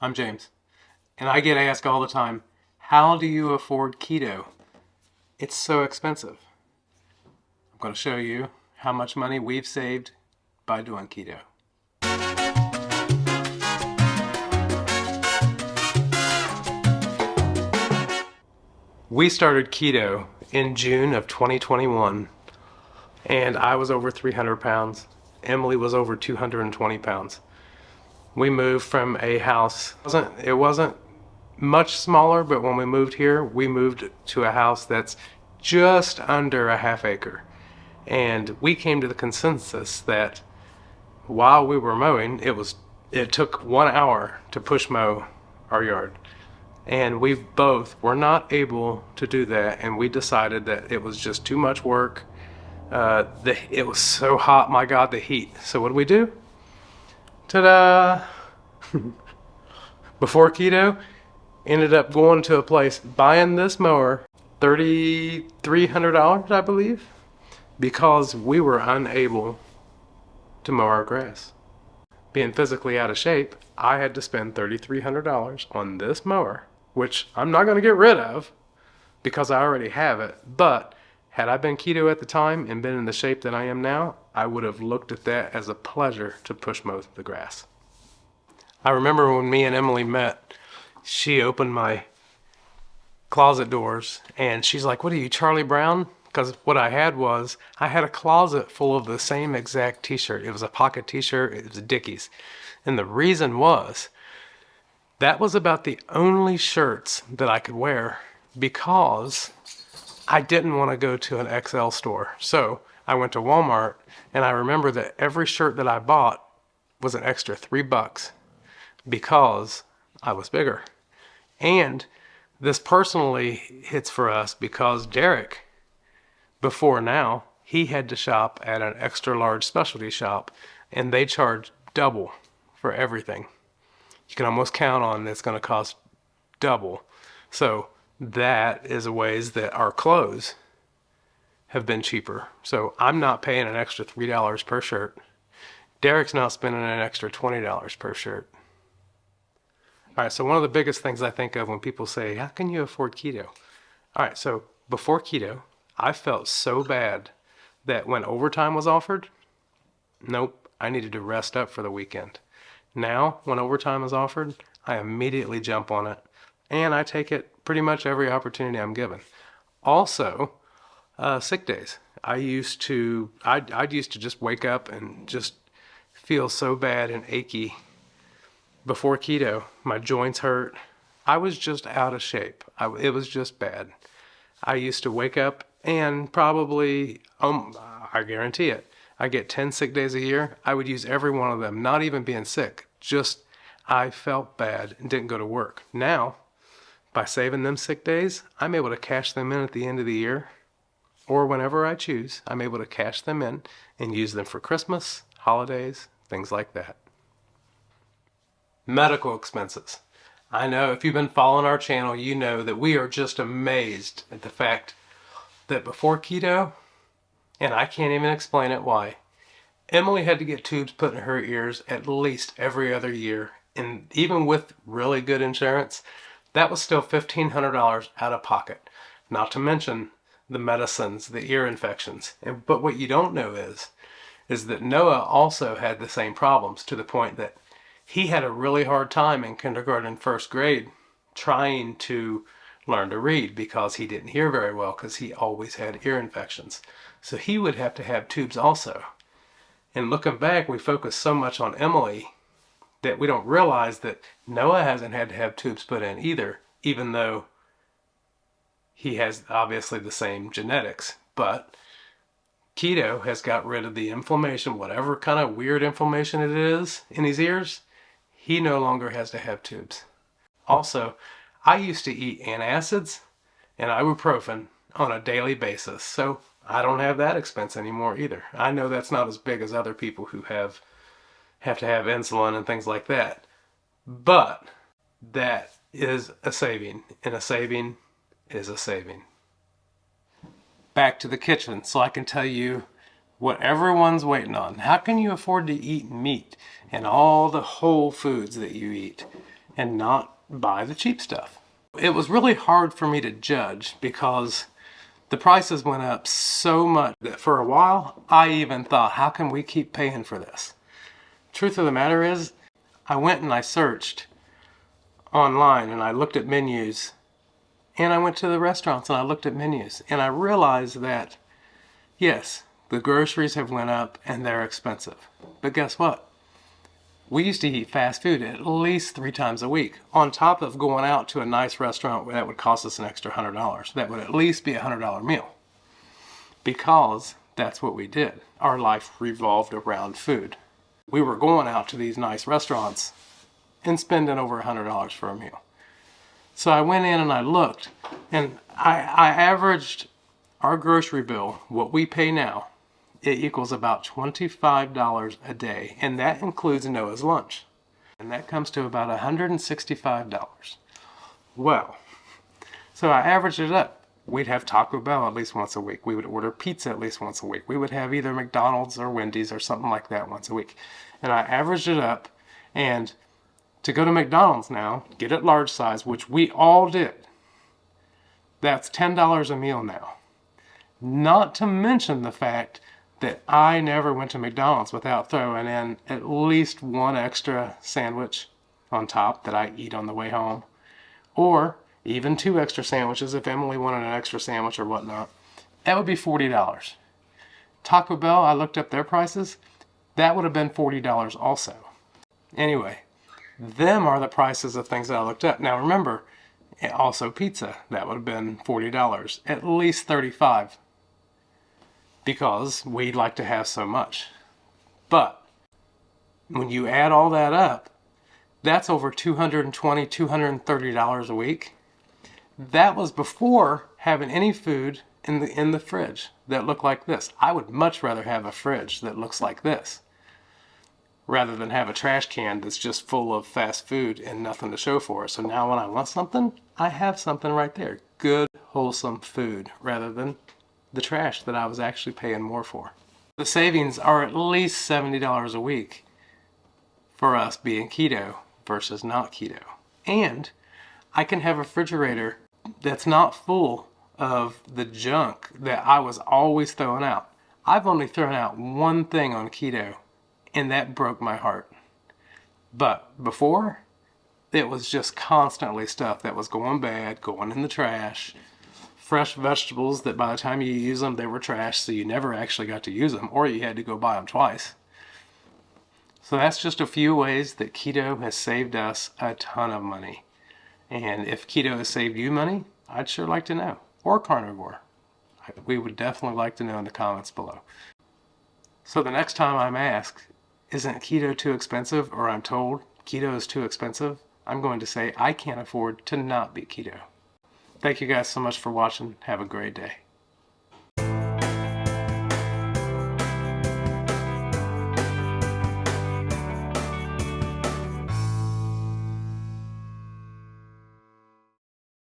I'm James, and I get asked all the time, how do you afford keto? It's so expensive. I'm going to show you how much money we've saved by doing keto. We started keto in June of 2021, and I was over 300 pounds. Emily was over 220 pounds. We moved from a house, it wasn't much smaller, but when we moved here, we moved to a house that's just under a half acre. And we came to the consensus that while we were mowing, it took 1 hour to push mow our yard. And we both were not able to do that, and we decided that it was just too much work. It was so hot, my God, the heat. So what did we do? Ta-da! Before keto, ended up going to a place, buying this mower, $3,300, I believe, because we were unable to mow our grass. Being physically out of shape, I had to spend $3,300 on this mower, which I'm not going to get rid of because I already have it. But had I been keto at the time and been in the shape that I am now, I would have looked at that as a pleasure to push mow the grass. I remember when me and Emily met, she opened my closet doors and she's like, "What are you, Charlie Brown?" Because what I had a closet full of the same exact t-shirt. It was a pocket t-shirt, it was a Dickies. And the reason was, that was about the only shirts that I could wear because I didn't want to go to an XL store. So I went to Walmart, and I remember that every shirt that I bought was an extra $3 because I was bigger. And this personally hits for us because Derek, before now, he had to shop at an extra large specialty shop, and they charge double for everything. You can almost count on it's going to cost double. So that is a ways that our clothes have been cheaper. So I'm not paying an extra $3 per shirt. Derek's not spending an extra $20 per shirt. All right, so one of the biggest things I think of when people say, how can you afford keto? All right, so before keto, I felt so bad that when overtime was offered, nope, I needed to rest up for the weekend. Now, when overtime is offered, I immediately jump on it, and I take it pretty much every opportunity I'm given. Also, sick days. I'd used to just wake up and just feel so bad and achy. Before keto, my joints hurt. I was just out of shape. It was just bad. I used to wake up and probably, I guarantee it, I get 10 sick days a year. I would use every one of them, not even being sick. Just, I felt bad and didn't go to work. Now, by saving them sick days, I'm able to cash them in at the end of the year, or whenever I choose, I'm able to cash them in and use them for Christmas, holidays, things like that. Medical expenses. I know if you've been following our channel, you know that we are just amazed at the fact that before keto, and I can't even explain it why, Emily had to get tubes put in her ears at least every other year. And even with really good insurance, that was still $1,500 out of pocket. Not to mention the medicines, the ear infections. But what you don't know is that Noah also had the same problems, to the point that he had a really hard time in kindergarten and first grade trying to learn to read because he didn't hear very well because he always had ear infections. So he would have to have tubes also. And looking back, we focus so much on Emily that we don't realize that Noah hasn't had to have tubes put in either, even though he has obviously the same genetics. But keto has got rid of the inflammation, whatever kind of weird inflammation it is in his ears. He no longer has to have tubes. Also, I used to eat antacids and ibuprofen on a daily basis, so I don't have that expense anymore either. I know that's not as big as other people who have to have insulin and things like that, but that is a saving, and a saving is a saving. Back to the kitchen so I can tell you what everyone's waiting on. How can you afford to eat meat and all the whole foods that you eat? and not buy the cheap stuff. It was really hard for me to judge because the prices went up so much that for a while I even thought, how can we keep paying for this? Truth of the matter is, I went and I searched online and I looked at menus, and I went to the restaurants and I looked at menus, and I realized that yes, the groceries have went up and they're expensive. But guess what? We used to eat fast food at least 3 times a week, on top of going out to a nice restaurant that would cost us an extra $100. That would at least be a $100 meal. Because that's what we did. Our life revolved around food. We were going out to these nice restaurants and spending over $100 for a meal. So I went in and I looked, and I averaged our grocery bill, what we pay now, it equals about $25 a day, and that includes Noah's lunch. And that comes to about $165. Well, so I averaged it up. We'd have Taco Bell at least once a week. We would order pizza at least once a week. We would have either McDonald's or Wendy's or something like that once a week. And I averaged it up, and to go to McDonald's now, get it large size, which we all did, that's $10 a meal now. Not to mention the fact that I never went to McDonald's without throwing in at least one extra sandwich on top that I eat on the way home, or even 2 extra sandwiches if Emily wanted an extra sandwich or whatnot. That would be $40. Taco Bell, I looked up their prices, that would have been $40 also. Anyway, them are the prices of things that I looked up. Now remember, also pizza, that would have been $40, at least $35. Because we'd like to have so much. But when you add all that up, that's over $220, $230 a week. That was before having any food in the fridge that looked like this. I would much rather have a fridge that looks like this rather than have a trash can that's just full of fast food and nothing to show for it. So now when I want something, I have something right there. Good, wholesome food rather than the trash that I was actually paying more for. The savings are at least $70 a week for us being keto versus not keto. And I can have a refrigerator that's not full of the junk that I was always throwing out. I've only thrown out one thing on keto, and that broke my heart. But before, it was just constantly stuff that was going bad, going in the trash, fresh vegetables that by the time you use them, they were trash, so you never actually got to use them, or you had to go buy them twice. So that's just a few ways that keto has saved us a ton of money. And if keto has saved you money, I'd sure like to know. Or carnivore. We would definitely like to know in the comments below. So the next time I'm asked, isn't keto too expensive, or I'm told keto is too expensive, I'm going to say I can't afford to not be keto. Thank you guys so much for watching. Have a great day.